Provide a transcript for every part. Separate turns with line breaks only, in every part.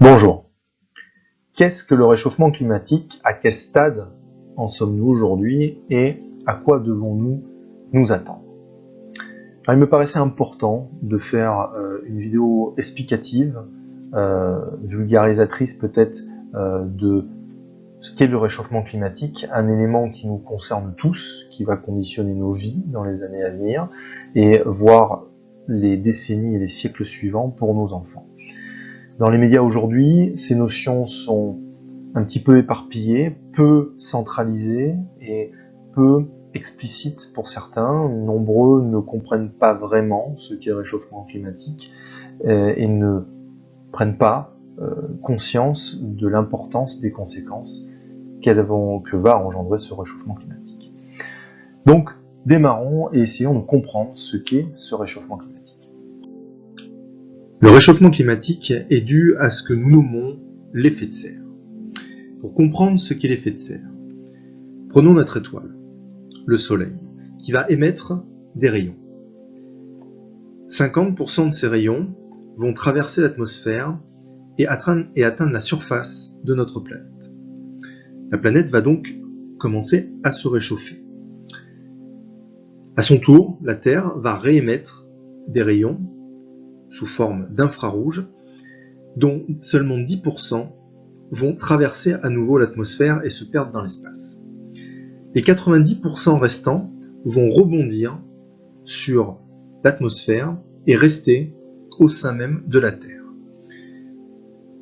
Bonjour. Qu'est-ce que le réchauffement climatique? À quel stade en sommes-nous aujourd'hui et à quoi devons-nous nous attendre? Alors, il me paraissait important de faire une vidéo explicative, vulgarisatrice peut-être de ce qu'est le réchauffement climatique, un élément qui nous concerne tous, qui va conditionner nos vies dans les années à venir et voire les décennies et les siècles suivants pour nos enfants. Dans les médias aujourd'hui, ces notions sont un petit peu éparpillées, peu centralisées et peu explicites pour certains. Nombreux ne comprennent pas vraiment ce qu'est le réchauffement climatique et ne prennent pas conscience de l'importance des conséquences que va engendrer ce réchauffement climatique. Donc, démarrons et essayons de comprendre ce qu'est ce réchauffement climatique. Le réchauffement climatique est dû à ce que nous nommons l'effet de serre. Pour comprendre ce qu'est l'effet de serre, prenons notre étoile, le Soleil, qui va émettre des rayons. 50% de ces rayons vont traverser l'atmosphère et atteindre la surface de notre planète. La planète va donc commencer à se réchauffer. À son tour, la Terre va réémettre des rayons sous forme d'infrarouge, dont seulement 10% vont traverser à nouveau l'atmosphère et se perdre dans l'espace. Les 90% restants vont rebondir sur l'atmosphère et rester au sein même de la Terre.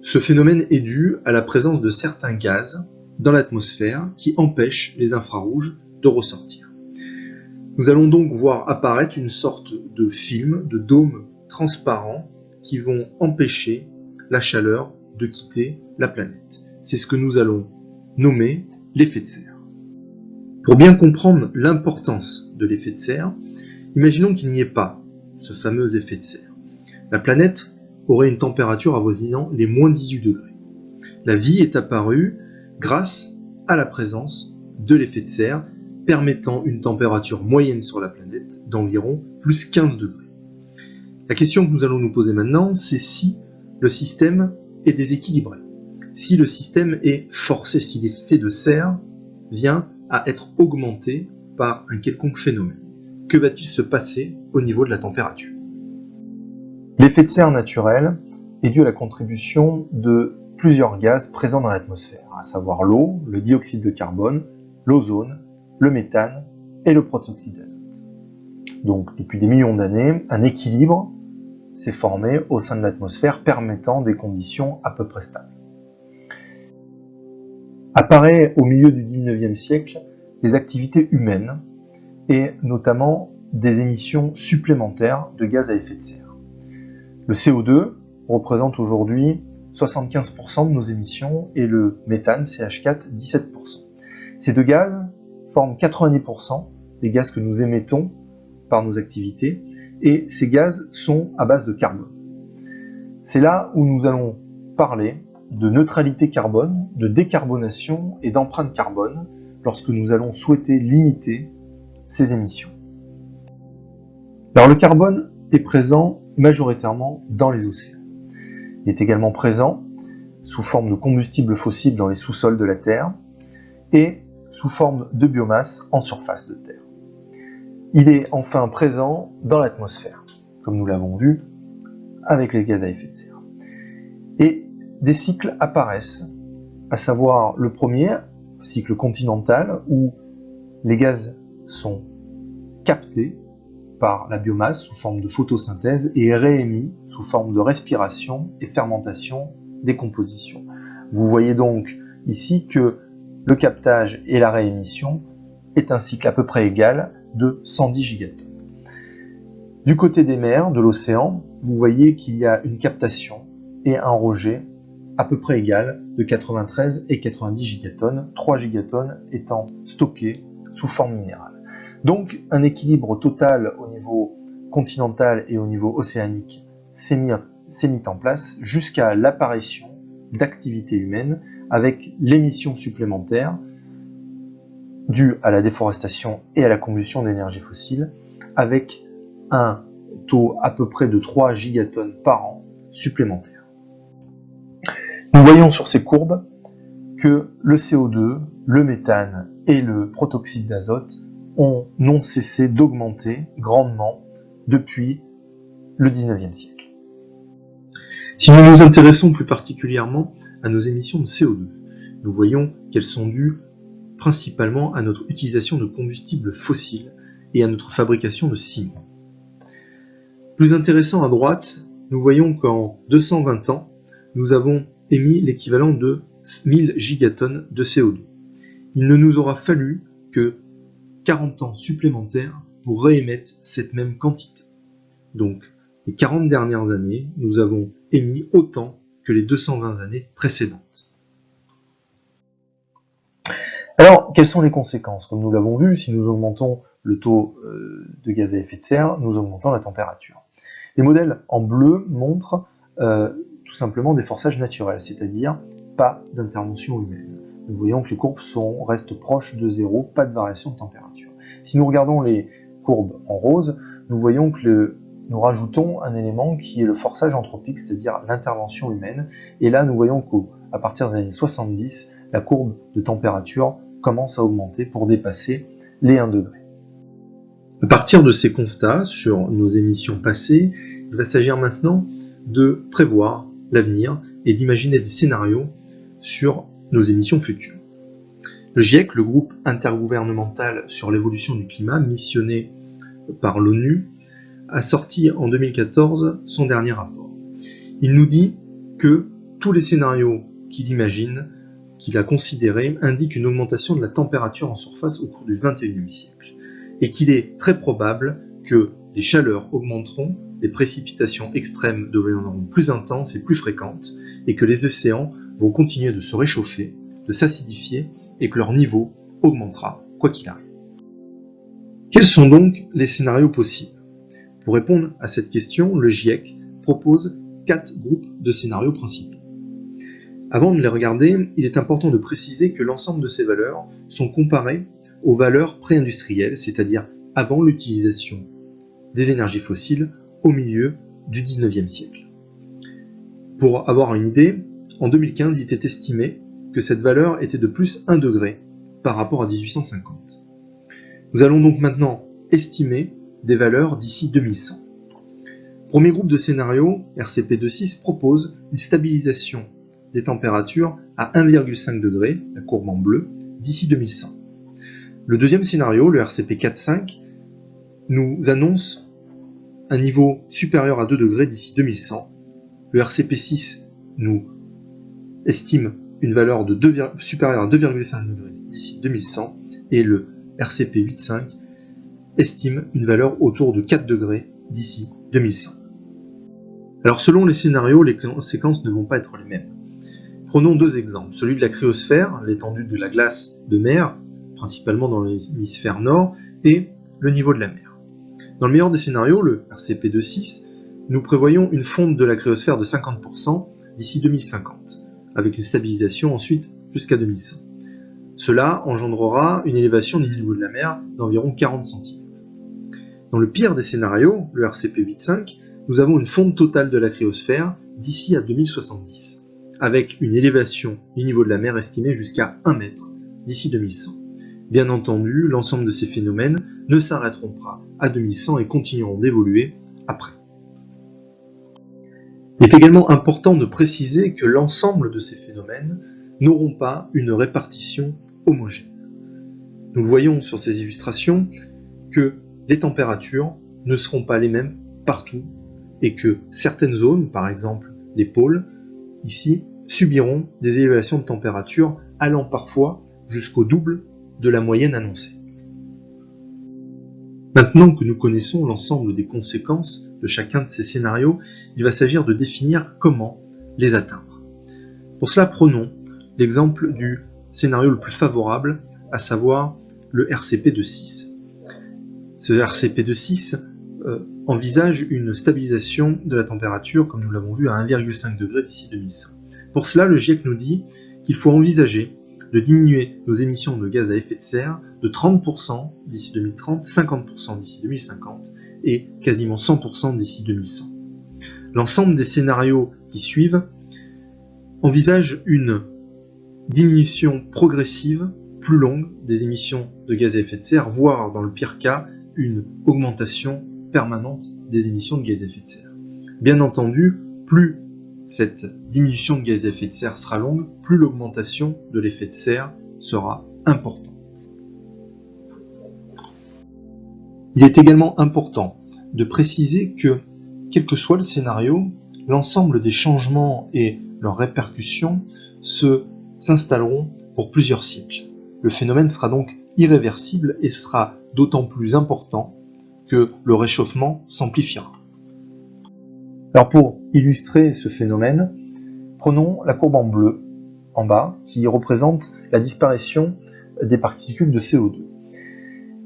Ce phénomène est dû à la présence de certains gaz dans l'atmosphère qui empêchent les infrarouges de ressortir. Nous allons donc voir apparaître une sorte de film, de dôme transparent qui vont empêcher la chaleur de quitter la planète. C'est ce que nous allons nommer l'effet de serre. Pour bien comprendre l'importance de l'effet de serre, imaginons qu'il n'y ait pas ce fameux effet de serre. La planète aurait une température avoisinant les moins 18 degrés. La vie est apparue grâce à la présence de l'effet de serre, permettant une température moyenne sur la planète d'environ plus 15 degrés. La question que nous allons nous poser maintenant, c'est si le système est déséquilibré, si le système est forcé, si l'effet de serre vient à être augmenté par un quelconque phénomène. Que va-t-il se passer au niveau de la température? L'effet de serre naturel est dû à la contribution de plusieurs gaz présents dans l'atmosphère, à savoir l'eau, le dioxyde de carbone, l'ozone, le méthane et le protoxyde d'azote. Donc, depuis des millions d'années, un équilibre s'est formé au sein de l'atmosphère permettant des conditions à peu près stables. Apparaît au milieu du XIXe siècle les activités humaines et notamment des émissions supplémentaires de gaz à effet de serre. Le CO2 représente aujourd'hui 75% de nos émissions et le méthane, CH4, 17%. Ces deux gaz forment 90% des gaz que nous émettons par nos activités et ces gaz sont à base de carbone. C'est là où nous allons parler de neutralité carbone, de décarbonation et d'empreinte carbone lorsque nous allons souhaiter limiter ces émissions. Alors le carbone est présent majoritairement dans les océans. Il est également présent sous forme de combustible fossile dans les sous-sols de la Terre et sous forme de biomasse en surface de Terre. Il est enfin présent dans l'atmosphère, comme nous l'avons vu avec les gaz à effet de serre. Et des cycles apparaissent, à savoir le premier, cycle continental, où les gaz sont captés par la biomasse sous forme de photosynthèse et réémis sous forme de respiration et fermentation, décomposition. Vous voyez donc ici que le captage et la réémission est un cycle à peu près égal de 110 gigatonnes. Du côté des mers, de l'océan, vous voyez qu'il y a une captation et un rejet à peu près égal de 93 et 90 gigatonnes, 3 gigatonnes étant stockées sous forme minérale. Donc un équilibre total au niveau continental et au niveau océanique s'est mis en place jusqu'à l'apparition d'activités humaines avec l'émission supplémentaire due à la déforestation et à la combustion d'énergie fossile, avec un taux à peu près de 3 gigatonnes par an supplémentaires. Nous voyons sur ces courbes que le CO2, le méthane et le protoxyde d'azote n'ont cessé d'augmenter grandement depuis le 19e siècle. Si nous nous intéressons plus particulièrement à nos émissions de CO2, nous voyons qu'elles sont dues principalement à notre utilisation de combustibles fossiles et à notre fabrication de ciment. Plus intéressant à droite, nous voyons qu'en 220 ans, nous avons émis l'équivalent de 1000 gigatonnes de CO2. Il ne nous aura fallu que 40 ans supplémentaires pour réémettre cette même quantité. Donc, les 40 dernières années, nous avons émis autant que les 220 années précédentes. Alors, quelles sont les conséquences? Comme nous l'avons vu, si nous augmentons le taux de gaz à effet de serre, nous augmentons la température. Les modèles en bleu montrent tout simplement des forçages naturels, c'est-à-dire pas d'intervention humaine. Nous voyons que les courbes restent proches de zéro, pas de variation de température. Si nous regardons les courbes en rose, nous voyons que nous rajoutons un élément qui est le forçage anthropique, c'est-à-dire l'intervention humaine. Et là, nous voyons qu'à partir des années 70, la courbe de température commence à augmenter pour dépasser les 1 degré. À partir de ces constats sur nos émissions passées, il va s'agir maintenant de prévoir l'avenir et d'imaginer des scénarios sur nos émissions futures. Le GIEC, le groupe intergouvernemental sur l'évolution du climat, missionné par l'ONU, a sorti en 2014 son dernier rapport. Il nous dit que tous les scénarios qu'il imagine, qu'il a considérés, indiquent une augmentation de la température en surface au cours du XXIe siècle, et qu'il est très probable que les chaleurs augmenteront, les précipitations extrêmes deviendront plus intenses et plus fréquentes, et que les océans vont continuer de se réchauffer, de s'acidifier, et que leur niveau augmentera, quoi qu'il arrive. Quels sont donc les scénarios possibles? Pour répondre à cette question, le GIEC propose 4 groupes de scénarios principaux. Avant de les regarder, il est important de préciser que l'ensemble de ces valeurs sont comparées aux valeurs pré-industrielles, c'est-à-dire avant l'utilisation des énergies fossiles au milieu du 19e siècle. Pour avoir une idée, en 2015, il était estimé que cette valeur était de plus 1 degré par rapport à 1850. Nous allons donc maintenant estimer des valeurs d'ici 2100. Premier groupe de scénarios, RCP26 propose une stabilisation des températures à 1,5 degré, la courbe en bleu, d'ici 2100. Le deuxième scénario, le RCP45, nous annonce un niveau supérieur à 2 degrés d'ici 2100. Le RCP6 nous estime une valeur supérieure à 2,5 degrés d'ici 2100 et le RCP85 estime une valeur autour de 4 degrés d'ici 2100. Alors selon les scénarios, les conséquences ne vont pas être les mêmes. Prenons 2 exemples, celui de la cryosphère, l'étendue de la glace de mer, principalement dans l'hémisphère nord, et le niveau de la mer. Dans le meilleur des scénarios, le RCP26, nous prévoyons une fonte de la cryosphère de 50% d'ici 2050, avec une stabilisation ensuite jusqu'à 2100. Cela engendrera une élévation du niveau de la mer d'environ 40 cm. Dans le pire des scénarios, le RCP85, nous avons une fonte totale de la cryosphère d'ici à 2070, avec une élévation du niveau de la mer estimée jusqu'à 1 mètre d'ici 2100. Bien entendu, l'ensemble de ces phénomènes ne s'arrêteront pas à 2100 et continueront d'évoluer après. Il est également important de préciser que l'ensemble de ces phénomènes n'auront pas une répartition homogène. Nous le voyons sur ces illustrations que les températures ne seront pas les mêmes partout et que certaines zones, par exemple les pôles, ici, subiront des élévations de température allant parfois jusqu'au double de la moyenne annoncée. Maintenant que nous connaissons l'ensemble des conséquences de chacun de ces scénarios, il va s'agir de définir comment les atteindre. Pour cela, prenons l'exemple du scénario le plus favorable, à savoir le RCP de 6. Ce RCP de 6 envisage une stabilisation de la température, comme nous l'avons vu, à 1,5 degré d'ici 2100. Pour cela, le GIEC nous dit qu'il faut envisager de diminuer nos émissions de gaz à effet de serre de 30% d'ici 2030, 50% d'ici 2050 et quasiment 100% d'ici 2100. L'ensemble des scénarios qui suivent envisage une diminution progressive, plus longue, des émissions de gaz à effet de serre, voire, dans le pire cas, une augmentation permanente des émissions de gaz à effet de serre. Bien entendu, plus cette diminution de gaz à effet de serre sera longue, plus l'augmentation de l'effet de serre sera importante. Il est également important de préciser que, quel que soit le scénario, l'ensemble des changements et leurs répercussions s'installeront pour plusieurs siècles. Le phénomène sera donc irréversible et sera d'autant plus important que le réchauffement s'amplifiera. Alors pour illustrer ce phénomène, prenons la courbe en bleu, en bas, qui représente la disparition des particules de CO2.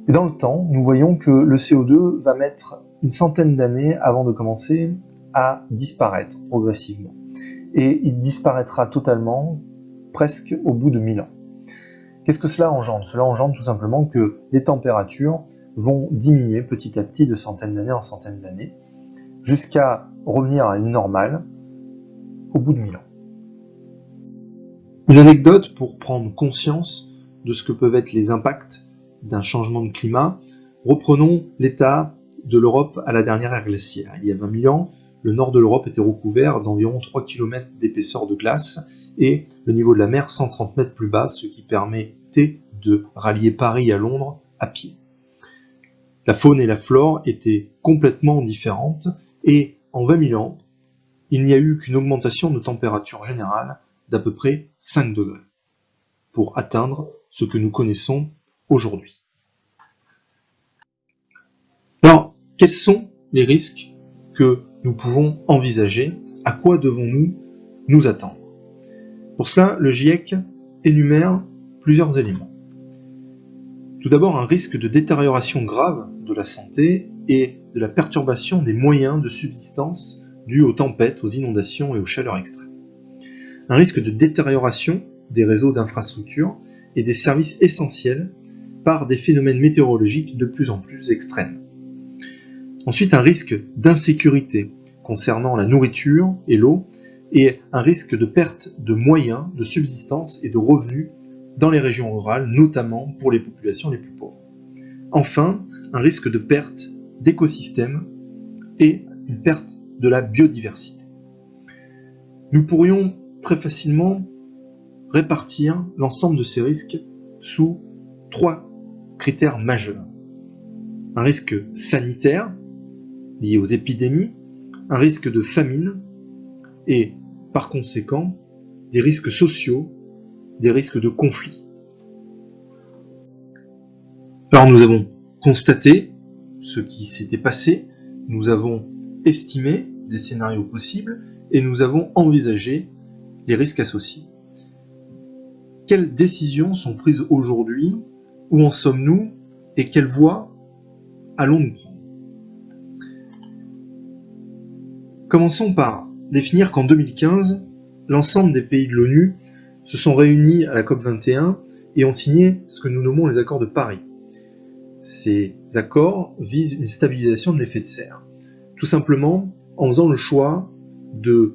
Et dans le temps, nous voyons que le CO2 va mettre une centaine d'années avant de commencer à disparaître progressivement. Et il disparaîtra totalement presque au bout de 1000 ans. Qu'est-ce que cela engendre? Cela engendre tout simplement que les températures vont diminuer petit à petit de centaines d'années en centaines d'années, jusqu'à revenir à une normale au bout de 1000 ans. Une anecdote pour prendre conscience de ce que peuvent être les impacts d'un changement de climat. Reprenons l'état de l'Europe à la dernière ère glaciaire. Il y a 20 000 ans, le nord de l'Europe était recouvert d'environ 3 km d'épaisseur de glace et le niveau de la mer 130 mètres plus bas, ce qui permettait de rallier Paris à Londres à pied. La faune et la flore étaient complètement différentes et en 20 000 ans, il n'y a eu qu'une augmentation de température générale d'à peu près 5 degrés pour atteindre ce que nous connaissons aujourd'hui. Alors, quels sont les risques que nous pouvons envisager? À quoi devons-nous nous attendre? Pour cela, le GIEC énumère plusieurs éléments. Tout d'abord, un risque de détérioration grave de la santé et de la perturbation des moyens de subsistance dus aux tempêtes, aux inondations et aux chaleurs extrêmes. Un risque de détérioration des réseaux d'infrastructures et des services essentiels par des phénomènes météorologiques de plus en plus extrêmes. Ensuite, un risque d'insécurité concernant la nourriture et l'eau, et un risque de perte de moyens de subsistance et de revenus dans les régions rurales, notamment pour les populations les plus pauvres. Enfin, un risque de perte d'écosystèmes et une perte de la biodiversité. Nous pourrions très facilement répartir l'ensemble de ces risques sous 3 critères majeurs. Un risque sanitaire lié aux épidémies, un risque de famine et, par conséquent, des risques sociaux, des risques de conflits. Alors nous avons constaté ce qui s'était passé, nous avons estimé des scénarios possibles et nous avons envisagé les risques associés. Quelles décisions sont prises aujourd'hui? Où en sommes-nous? Et quelle voie allons-nous prendre? Commençons par définir qu'en 2015, l'ensemble des pays de l'ONU se sont réunis à la COP21 et ont signé ce que nous nommons les accords de Paris. Ces accords visent une stabilisation de l'effet de serre, tout simplement en faisant le choix de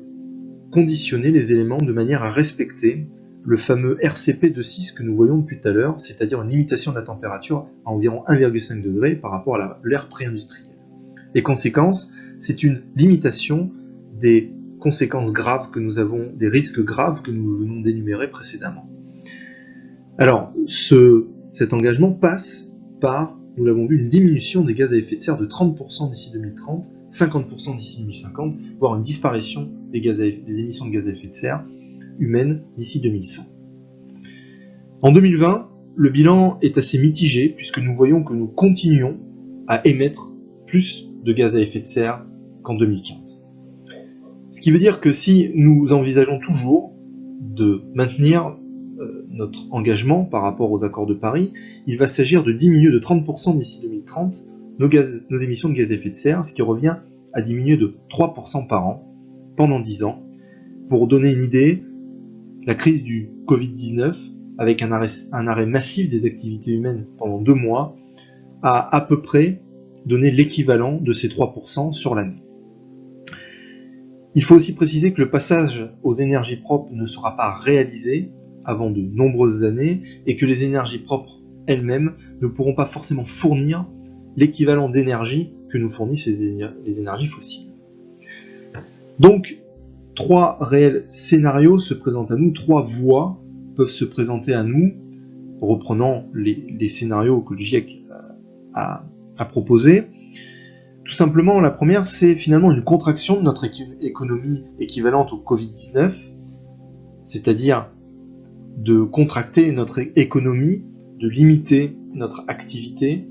conditionner les éléments de manière à respecter le fameux RCP de 6 que nous voyons depuis tout à l'heure, c'est-à-dire une limitation de la température à environ 1,5 degré par rapport à l'ère pré-industrielle. Les conséquences, c'est une limitation des conséquences graves que nous avons, des risques graves que nous venons d'énumérer précédemment. Alors, cet engagement passe par, nous l'avons vu, une diminution des gaz à effet de serre de 30% d'ici 2030, 50% d'ici 2050, voire une disparition des émissions de gaz à effet de serre humaines d'ici 2100. En 2020, le bilan est assez mitigé puisque nous voyons que nous continuons à émettre plus de gaz à effet de serre qu'en 2015. Ce qui veut dire que si nous envisageons toujours de maintenir notre engagement par rapport aux accords de Paris, il va s'agir de diminuer de 30% d'ici 2030 nos émissions de gaz à effet de serre, ce qui revient à diminuer de 3% par an pendant 10 ans. Pour donner une idée, la crise du Covid-19, avec un arrêt massif des activités humaines pendant 2 mois, a à peu près donné l'équivalent de ces 3% sur l'année. Il faut aussi préciser que le passage aux énergies propres ne sera pas réalisé avant de nombreuses années et que les énergies propres elles-mêmes ne pourront pas forcément fournir l'équivalent d'énergie que nous fournissent les énergies fossiles. Donc, 3 réels scénarios se présentent à nous, 3 voies peuvent se présenter à nous, reprenant les scénarios que le GIEC a proposés. Tout simplement, la première, c'est finalement une contraction de notre économie équivalente au Covid-19, c'est-à-dire de contracter notre économie, de limiter notre activité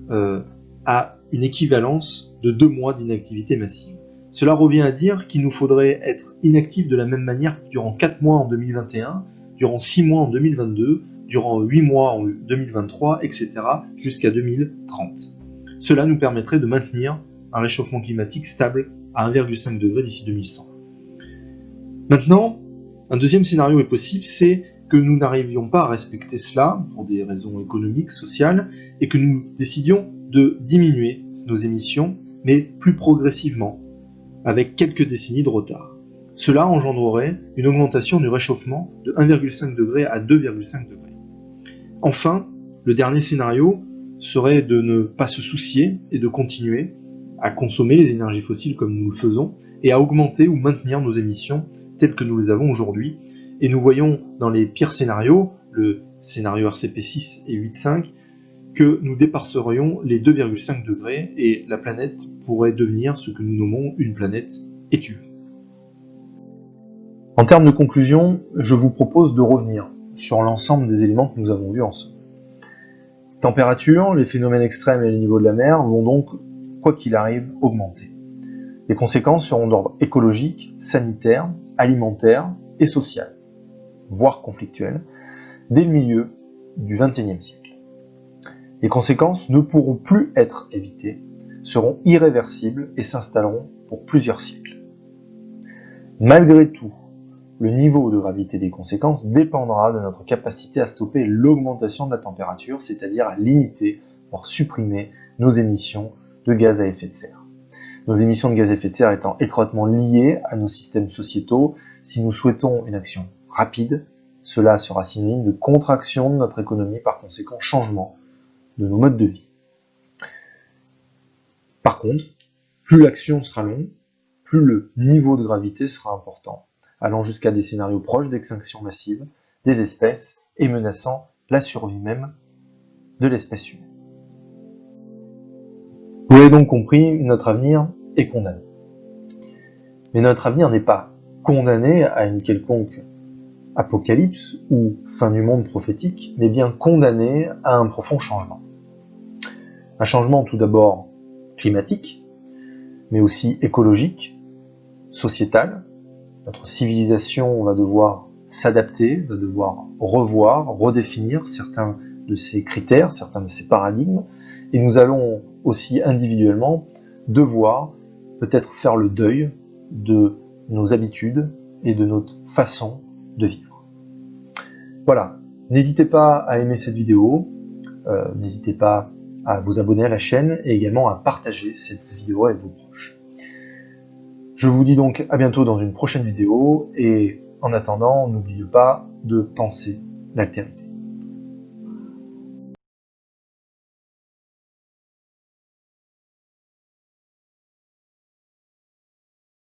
à une équivalence de 2 mois d'inactivité massive. Cela revient à dire qu'il nous faudrait être inactif de la même manière durant 4 mois en 2021, durant 6 mois en 2022, durant 8 mois en 2023, etc., jusqu'à 2030. Cela nous permettrait de maintenir un réchauffement climatique stable à 1,5 degré d'ici 2100. Maintenant, un deuxième scénario est possible, c'est que nous n'arrivions pas à respecter cela pour des raisons économiques, sociales, et que nous décidions de diminuer nos émissions, mais plus progressivement, avec quelques décennies de retard. Cela engendrerait une augmentation du réchauffement de 1,5 degré à 2,5 degrés. Enfin, le dernier scénario serait de ne pas se soucier et de continuer à consommer les énergies fossiles comme nous le faisons et à augmenter ou maintenir nos émissions telles que nous les avons aujourd'hui. Et nous voyons dans les pires scénarios, le scénario RCP 6 et 8.5, que nous dépasserions les 2,5 degrés et la planète pourrait devenir ce que nous nommons une planète étuve. En termes de conclusion, je vous propose de revenir sur l'ensemble des éléments que nous avons vus ensemble. Température, les phénomènes extrêmes et les niveaux de la mer vont donc, quoi qu'il arrive, augmenter. Les conséquences seront d'ordre écologique, sanitaire, alimentaire et social, voire conflictuel, dès le milieu du XXIe siècle. Les conséquences ne pourront plus être évitées, seront irréversibles et s'installeront pour plusieurs siècles. Malgré tout, le niveau de gravité des conséquences dépendra de notre capacité à stopper l'augmentation de la température, c'est-à-dire à limiter, voire supprimer nos émissions de gaz à effet de serre. Nos émissions de gaz à effet de serre étant étroitement liées à nos systèmes sociétaux, si nous souhaitons une action rapide, cela sera synonyme de contraction de notre économie, par conséquent changement de nos modes de vie. Par contre, plus l'action sera longue, plus le niveau de gravité sera important, allant jusqu'à des scénarios proches d'extinction massive des espèces et menaçant la survie même de l'espèce humaine. Vous l'avez donc compris, notre avenir est condamné. Mais notre avenir n'est pas condamné à une quelconque apocalypse ou fin du monde prophétique, mais bien condamné à un profond changement. Un changement tout d'abord climatique, mais aussi écologique, sociétal. Notre civilisation va devoir s'adapter, va devoir revoir, redéfinir certains de ces critères, certains de ces paradigmes, et nous allons aussi individuellement devoir peut-être faire le deuil de nos habitudes et de notre façon de vivre. Voilà, n'hésitez pas à aimer cette vidéo, n'hésitez pas à vous abonner à la chaîne et également à partager cette vidéo avec vos proches. Je vous dis donc à bientôt dans une prochaine vidéo et en attendant, n'oubliez pas de penser l'altérité.